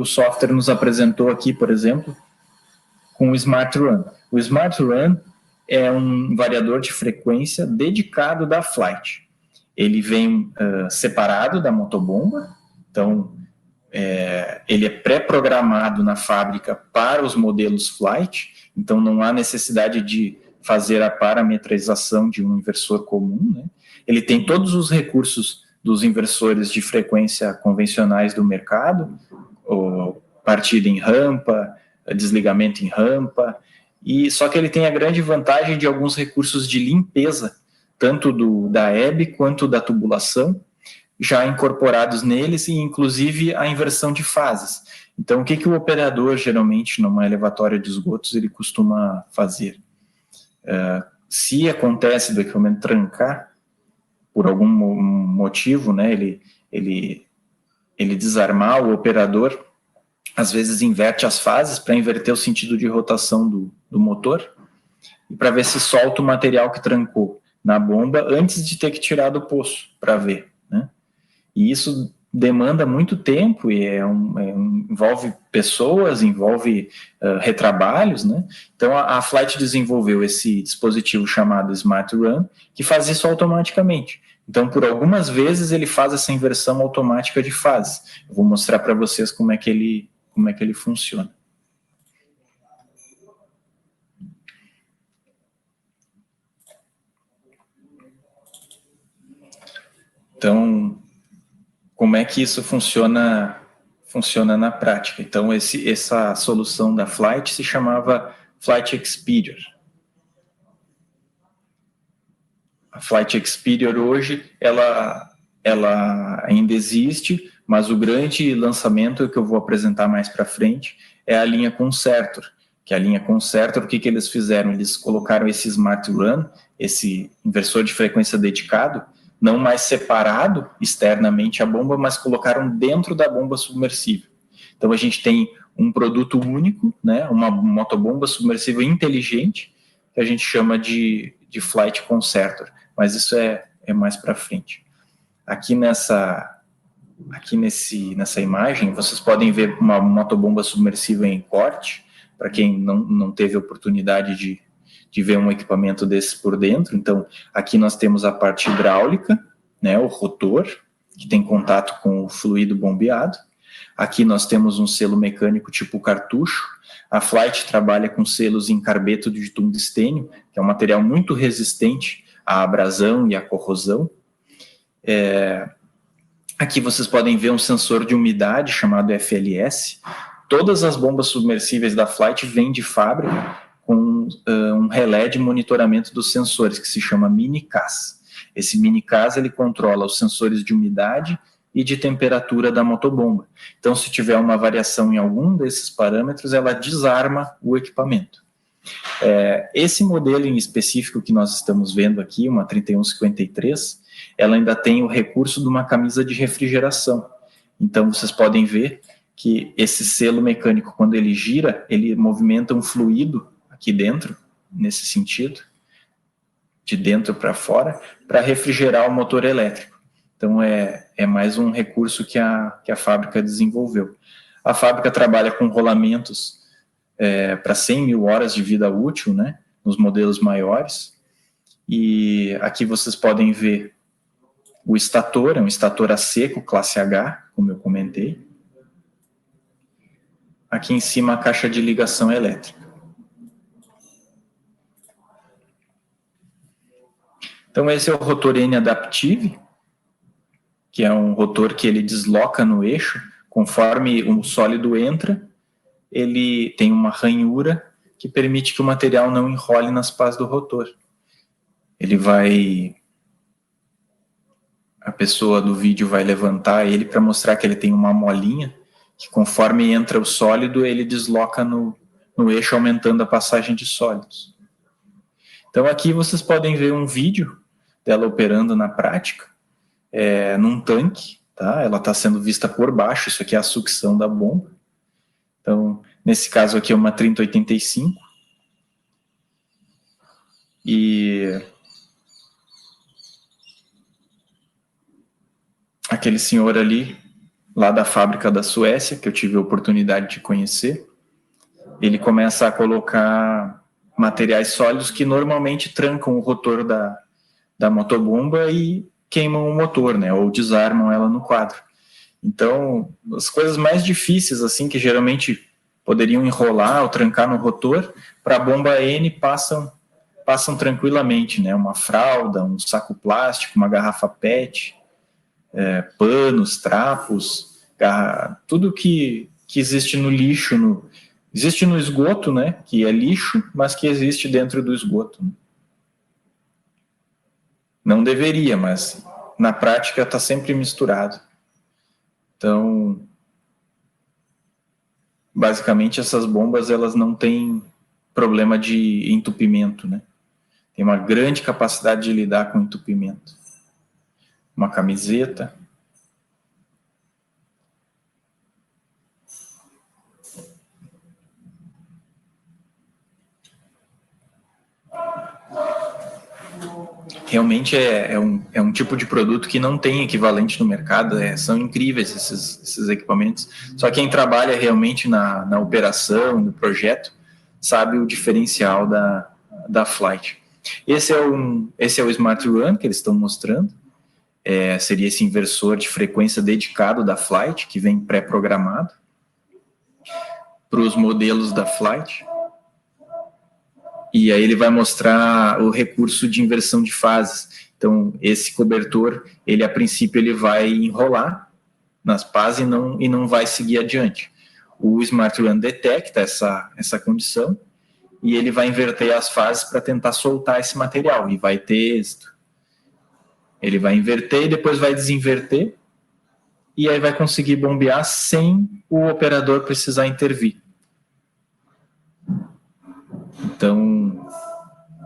A: software nos apresentou aqui, por exemplo, com o Smart Run. O Smart Run é um variador de frequência dedicado da Flight. Ele vem separado da motobomba, então ele é pré-programado na fábrica para os modelos Flight, então não há necessidade de fazer a parametrização de um inversor comum, né? Ele tem todos os recursos dos inversores de frequência convencionais do mercado, partida em rampa, desligamento em rampa, e só que ele tem a grande vantagem de alguns recursos de limpeza, tanto da Hebe quanto da tubulação, já incorporados neles, e inclusive a inversão de fases. Então, o que o operador, geralmente, numa elevatória de esgotos, ele costuma fazer? Se acontece do equipamento trancar, por algum motivo, né, ele desarmar, o operador às vezes inverte as fases para inverter o sentido de rotação do motor e para ver se solta o material que trancou na bomba antes de ter que tirar do poço para ver, né? E isso demanda muito tempo e envolve pessoas, envolve retrabalhos, né? Então a Flight desenvolveu esse dispositivo chamado Smart Run, que faz isso automaticamente. Então, por algumas vezes, ele faz essa inversão automática de fases. Eu vou mostrar para vocês como é que ele funciona. Então, como é que isso funciona na prática? Então, essa solução da Flight se chamava Flight Expeditor. A Flight Expeditor hoje, ela ainda existe, mas o grande lançamento que eu vou apresentar mais para frente é a linha Concertor, que a linha Concertor, o que eles fizeram? Eles colocaram esse Smart Run, esse inversor de frequência dedicado, não mais separado externamente a bomba, mas colocaram dentro da bomba submersível. Então a gente tem um produto único, né, uma motobomba submersível inteligente, que a gente chama de Flight Concertor, mas isso é mais para frente. Aqui nessa imagem, vocês podem ver uma motobomba submersível em corte, para quem não teve oportunidade de ver um equipamento desses por dentro. Então, aqui nós temos a parte hidráulica, né, o rotor, que tem contato com o fluido bombeado. Aqui nós temos um selo mecânico tipo cartucho. A Flight trabalha com selos em carbeto de tungstênio, que é um material muito resistente à abrasão e à corrosão. Aqui vocês podem ver um sensor de umidade chamado FLS. Todas as bombas submersíveis da Flight vêm de fábrica com um relé de monitoramento dos sensores, que se chama MiniCAS. Esse MiniCAS, ele controla os sensores de umidade e de temperatura da motobomba. Então, se tiver uma variação em algum desses parâmetros, ela desarma o equipamento. Esse modelo em específico que nós estamos vendo aqui, uma 3153, ela ainda tem o recurso de uma camisa de refrigeração. Então, vocês podem ver que esse selo mecânico, quando ele gira, ele movimenta um fluido aqui dentro, nesse sentido, de dentro para fora, para refrigerar o motor elétrico. Então, é mais um recurso que a fábrica desenvolveu. A fábrica trabalha com rolamentos para 100 mil horas de vida útil, né, nos modelos maiores. E aqui vocês podem ver o estator, é um estator a seco, classe H, como eu comentei. Aqui em cima a caixa de ligação elétrica. Então esse é o rotor N-Adaptive, que é um rotor que ele desloca no eixo, conforme o sólido entra, ele tem uma ranhura que permite que o material não enrole nas pás do rotor. A pessoa do vídeo vai levantar ele para mostrar que ele tem uma molinha, que conforme entra o sólido, ele desloca no eixo, aumentando a passagem de sólidos. Então aqui vocês podem ver um vídeo dela operando na prática, num tanque, tá? Ela está sendo vista por baixo, isso aqui é a sucção da bomba. Então, nesse caso aqui é uma 3085. E aquele senhor ali, lá da fábrica da Suécia, que eu tive a oportunidade de conhecer, ele começa a colocar materiais sólidos que normalmente trancam o rotor da motobomba e queimam o motor, né, ou desarmam ela no quadro. Então, as coisas mais difíceis, assim, que geralmente poderiam enrolar ou trancar no rotor, para a bomba N passam tranquilamente, né, uma fralda, um saco plástico, uma garrafa PET, panos, trapos, tudo que existe no lixo, existe no esgoto, né, que é lixo, mas que existe dentro do esgoto. Não deveria, mas na prática está sempre misturado. Então, basicamente essas bombas elas não têm problema de entupimento, né? Tem uma grande capacidade de lidar com entupimento. Uma camiseta. Realmente é um tipo de produto que não tem equivalente no mercado, são incríveis esses equipamentos. Só quem trabalha realmente na operação, no projeto, sabe o diferencial da Flight. Esse é o Smart Run que eles estão mostrando. Seria esse inversor de frequência dedicado da Flight, que vem pré-programado para os modelos da Flight. E aí ele vai mostrar o recurso de inversão de fases. Então, esse cobertor, ele a princípio ele vai enrolar nas pás e não vai seguir adiante. O Smart Run detecta essa condição e ele vai inverter as fases para tentar soltar esse material e vai ter êxito. Ele vai inverter e depois vai desinverter e aí vai conseguir bombear sem o operador precisar intervir. Então,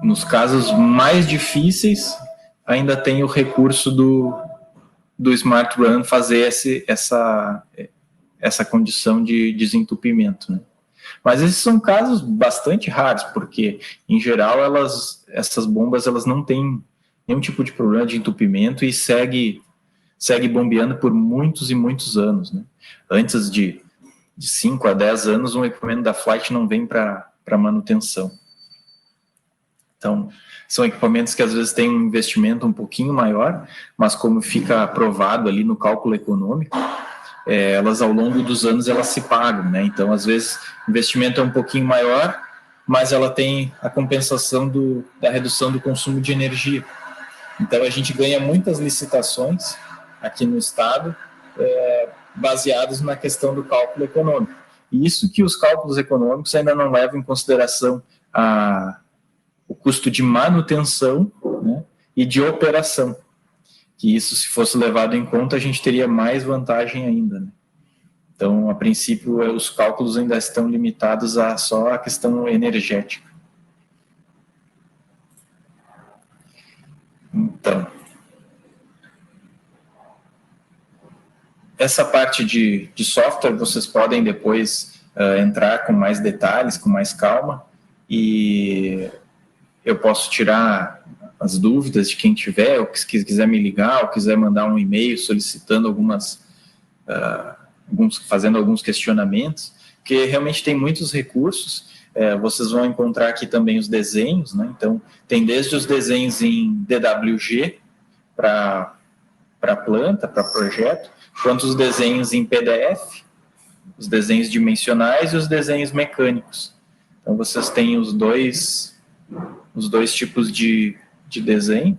A: nos casos mais difíceis, ainda tem o recurso do Smart Run fazer essa condição de desentupimento, né? Mas esses são casos bastante raros, porque, em geral, essas bombas elas não têm nenhum tipo de problema de entupimento e segue bombeando por muitos e muitos anos, né? Antes de 5 a 10 anos, um equipamento da Flight não vem para manutenção. Então, são equipamentos que às vezes têm um investimento um pouquinho maior, mas como fica aprovado ali no cálculo econômico, elas ao longo dos anos elas se pagam, né? Então, às vezes, o investimento é um pouquinho maior, mas ela tem a compensação da redução do consumo de energia. Então, a gente ganha muitas licitações aqui no estado baseadas na questão do cálculo econômico. E isso que os cálculos econômicos ainda não levam em consideração o custo de manutenção, né, e de operação. Que isso, se fosse levado em conta, a gente teria mais vantagem ainda, né? Então, a princípio, os cálculos ainda estão limitados a só a questão energética. Então, essa parte de software, vocês podem depois entrar com mais detalhes, com mais calma, e eu posso tirar as dúvidas de quem tiver, ou que quiser me ligar, ou quiser mandar um e-mail solicitando fazendo alguns questionamentos, porque realmente tem muitos recursos. Vocês vão encontrar aqui também os desenhos, né? Então, tem desde os desenhos em DWG para planta, para projeto, quanto os desenhos em PDF, os desenhos dimensionais e os desenhos mecânicos. Então, vocês têm os dois tipos de desenho.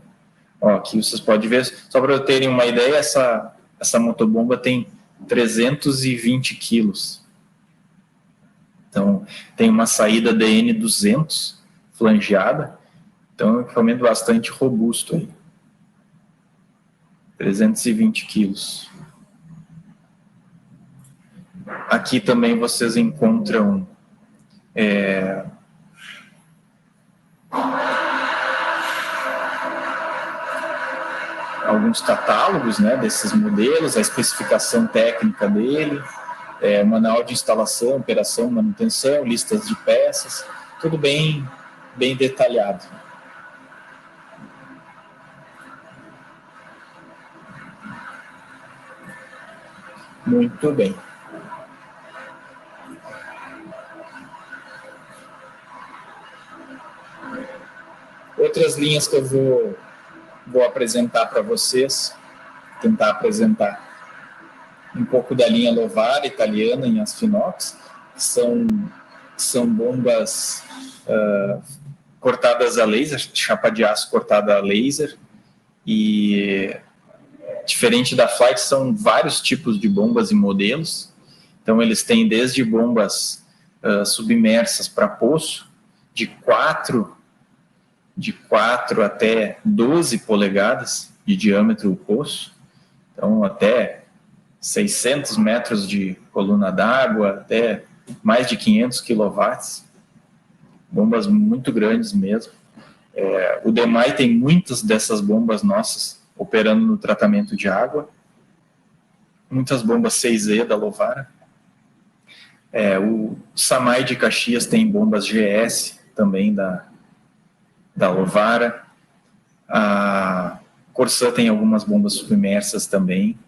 A: Aqui vocês podem ver, só para terem uma ideia, essa motobomba tem 320 quilos. Então, tem uma saída DN200 flangeada, então é um equipamento bastante robusto aí. 320 quilos. Aqui também vocês encontram alguns catálogos, né, desses modelos, a especificação técnica dele, manual de instalação, operação, manutenção, listas de peças, tudo bem detalhado. Muito bem. Outras linhas que eu vou apresentar para vocês, tentar apresentar um pouco da linha Lovara italiana em aço inox, que são bombas cortadas a laser, chapa de aço cortada a laser, e diferente da Flight, são vários tipos de bombas e modelos. Então, eles têm desde bombas submersas para poço, de 4 até 12 polegadas de diâmetro o poço, então até 600 metros de coluna d'água, até mais de 500 quilowatts, bombas muito grandes mesmo. O DEMAI tem muitas dessas bombas nossas operando no tratamento de água, muitas bombas 6E da Lovara. O SAMAI de Caxias tem bombas GS também da Lovara. A Corsã tem algumas bombas submersas também.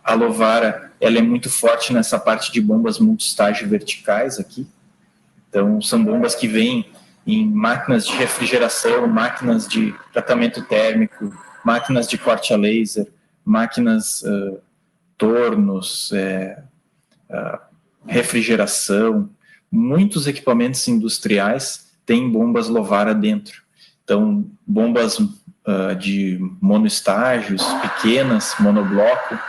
A: A Lovara, ela é muito forte nessa parte de bombas multistágio verticais aqui. Então, são bombas que vêm em máquinas de refrigeração, máquinas de tratamento térmico, máquinas de corte a laser, máquinas tornos, refrigeração. Muitos equipamentos industriais têm bombas Lovara dentro. Então, bombas de monoestágios, pequenas, monobloco,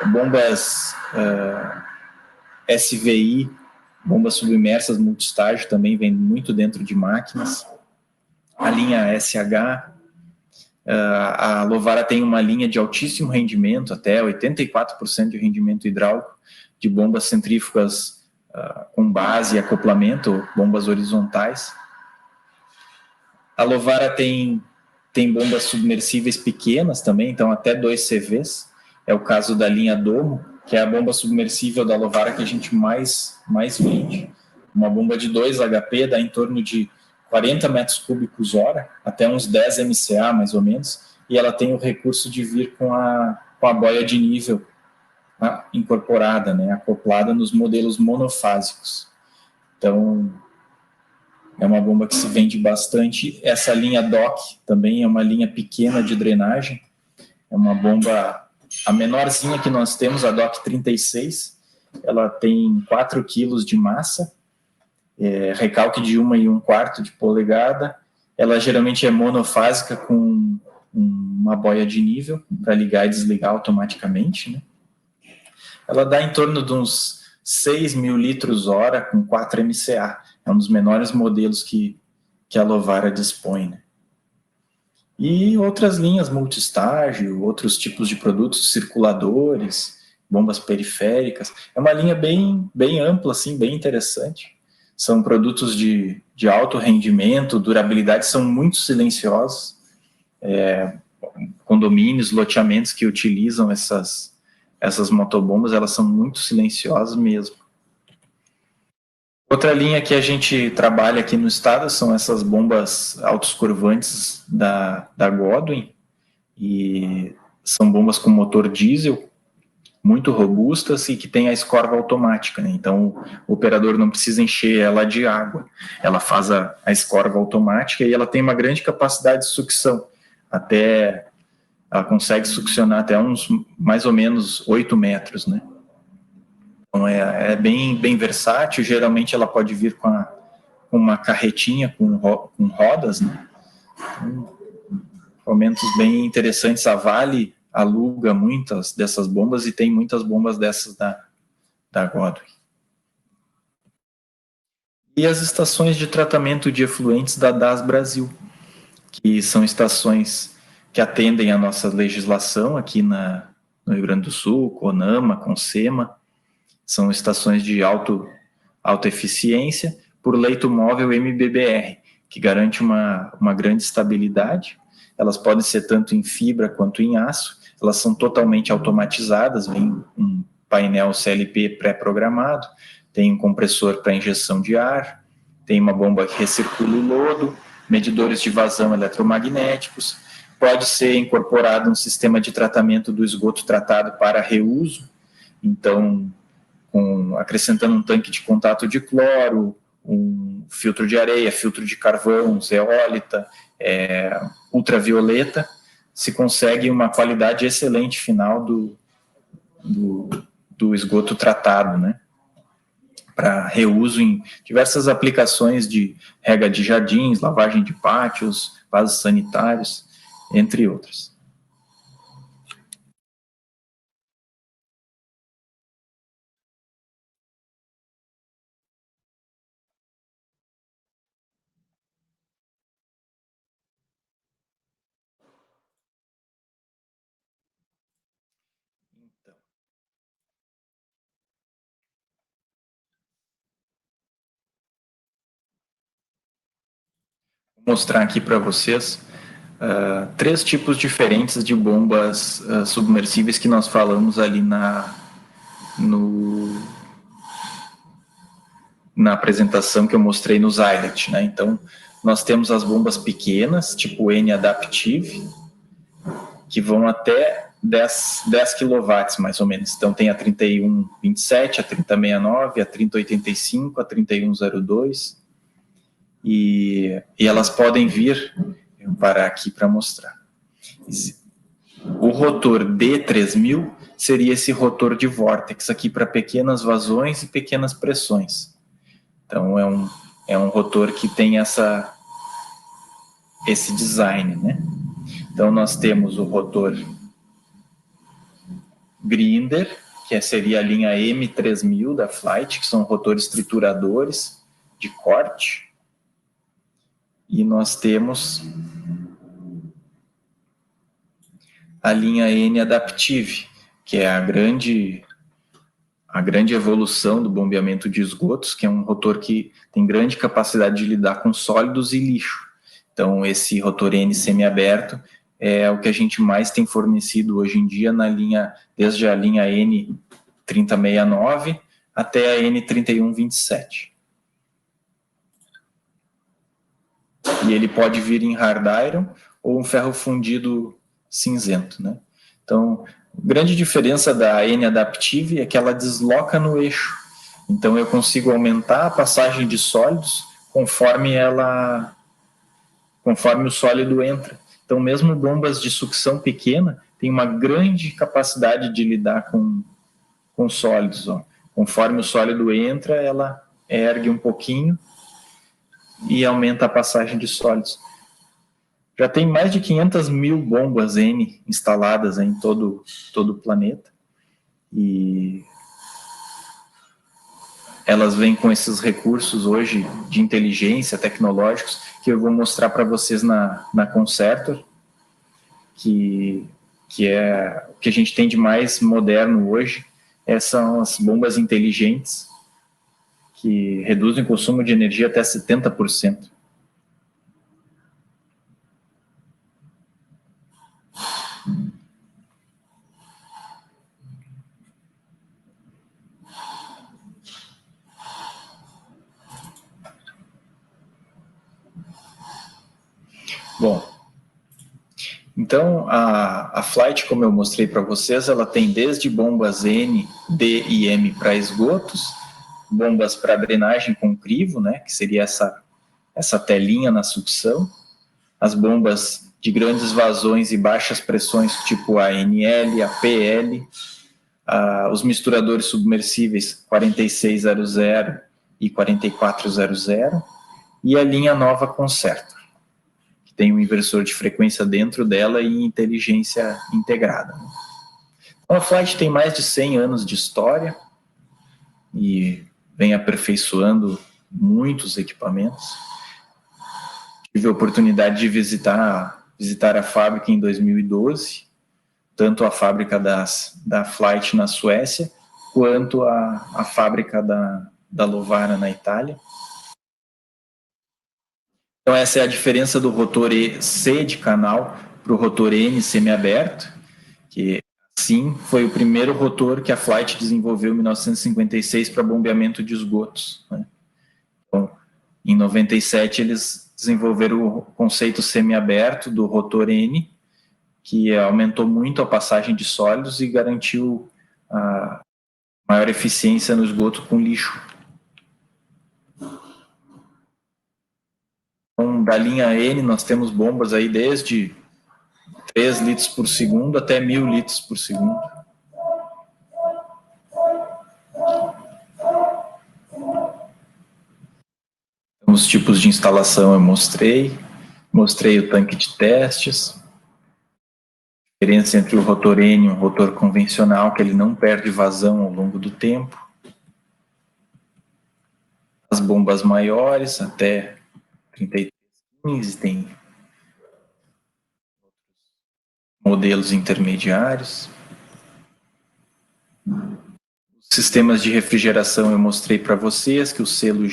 A: bombas SVI, bombas submersas multistágio também vem muito dentro de máquinas. A linha SH, a Lovara tem uma linha de altíssimo rendimento, até 84% de rendimento hidráulico, de bombas centrífugas com base e acoplamento, bombas horizontais. A Lovara tem bombas submersíveis pequenas também, então até 2 CVs. É o caso da linha Domo, que é a bomba submersível da Lovara que a gente mais vende. Uma bomba de 2 HP dá em torno de 40 metros cúbicos hora, até uns 10 MCA mais ou menos, e ela tem o recurso de vir com a boia de nível incorporada, né, acoplada nos modelos monofásicos. Então, é uma bomba que se vende bastante. Essa linha DOC também é uma linha pequena de drenagem, é uma bomba, a menorzinha que nós temos, a DOC 36, ela tem 4 quilos de massa, recalque de 1,25 de polegada, ela geralmente é monofásica com uma boia de nível para ligar e desligar automaticamente, né? Ela dá em torno de uns 6 mil litros hora com 4 MCA, é um dos menores modelos que a Lovara dispõe, né? E outras linhas multistágio, outros tipos de produtos, circuladores, bombas periféricas. É uma linha bem ampla, assim, bem interessante. São produtos de alto rendimento, durabilidade, são muito silenciosos. Condomínios, loteamentos que utilizam essas motobombas, elas são muito silenciosas mesmo. Outra linha que a gente trabalha aqui no estado são essas bombas autoscurvantes da Godwin, e são bombas com motor diesel, muito robustas e que tem a escorva automática, né? Então o operador não precisa encher ela de água, ela faz a escorva automática e ela tem uma grande capacidade de sucção, ela consegue succionar até uns mais ou menos 8 metros, né? Então é bem versátil, geralmente ela pode vir com uma carretinha com rodas, né? Então, momentos bem interessantes. A Vale aluga muitas dessas bombas e tem muitas bombas dessas da Godwin. E as estações de tratamento de efluentes da DAS Brasil, que são estações que atendem a nossa legislação aqui no Rio Grande do Sul, CONAMA, CONSEMA, são estações de alta eficiência por leito móvel MBBR, que garante uma grande estabilidade. elas podem ser tanto em fibra quanto em aço, elas são totalmente automatizadas, vem um painel CLP pré-programado, tem um compressor para injeção de ar, tem uma bomba que recircula o lodo, medidores de vazão eletromagnéticos, pode ser incorporado um sistema de tratamento do esgoto tratado para reuso, então, acrescentando um tanque de contato de cloro, um filtro de areia, filtro de carvão, zeólita, ultravioleta, se consegue uma qualidade excelente final do esgoto tratado, né? Para reuso em diversas aplicações de rega de jardins, lavagem de pátios, vasos sanitários, entre outras. Vou mostrar aqui para vocês 3 tipos diferentes de bombas submersíveis que nós falamos ali na apresentação que eu mostrei no Zylet, né? Então, nós temos as bombas pequenas, tipo N-Adaptive, que vão até 10 kW, mais ou menos. Então, tem a 3127, a 3069, a 3085, a 3102, e elas podem vir, vou parar aqui para mostrar. O rotor D3000 seria esse rotor de vórtex aqui para pequenas vazões e pequenas pressões. Então, é um rotor que tem esse design, né? Então, nós temos o rotor Grinder, que seria a linha M3000 da Flight, que são rotores trituradores de corte. E nós temos a linha N-Adaptive, que é a grande evolução do bombeamento de esgotos, que é um rotor que tem grande capacidade de lidar com sólidos e lixo. Então, esse rotor N semiaberto é o que a gente mais tem fornecido hoje em dia na linha, desde a linha N3069 até a N3127. E ele pode vir em hard iron ou um ferro fundido cinzento, né? Então, a grande diferença da N-Adaptive é que ela desloca no eixo. Então, eu consigo aumentar a passagem de sólidos conforme o sólido entra. Então, mesmo bombas de sucção pequena têm uma grande capacidade de lidar com sólidos. Ó. Conforme o sólido entra, ela ergue um pouquinho e aumenta a passagem de sólidos. Já tem mais de 500 mil bombas N instaladas em todo o planeta. E elas vêm com esses recursos hoje de inteligência, tecnológicos, que eu vou mostrar para vocês na Concertor, que é o que a gente tem de mais moderno hoje. Essas são as bombas inteligentes, que reduzem o consumo de energia até 70%. Bom, então a Flight, como eu mostrei para vocês, ela tem desde bombas N, D e M para esgotos, bombas para drenagem com crivo, né, que seria essa telinha na sucção, as bombas de grandes vazões e baixas pressões, tipo a ANL, a PL, os misturadores submersíveis 4600 e 4400, e a linha nova Concertor, que tem um inversor de frequência dentro dela e inteligência integrada. Então, a Flight tem mais de 100 anos de história e vem aperfeiçoando muitos equipamentos. Tive a oportunidade de visitar a fábrica em 2012, tanto a fábrica da Flight na Suécia, quanto a fábrica da Lovara na Itália. Então, essa é a diferença do rotor C de canal para o rotor N semiaberto, que sim foi o primeiro rotor que a Flight desenvolveu em 1956 para bombeamento de esgotos, né? Então, em 97 eles desenvolveram o conceito semiaberto do rotor N, que aumentou muito a passagem de sólidos e garantiu a maior eficiência no esgoto com lixo. Então, da linha N, nós temos bombas aí desde 3 litros por segundo até 1000 litros por segundo. Então, os tipos de instalação eu mostrei o tanque de testes, a diferença entre o rotor N e o rotor convencional, que ele não perde vazão ao longo do tempo. As bombas maiores, até 3315, tem modelos intermediários. Os sistemas de refrigeração eu mostrei para vocês, que o selo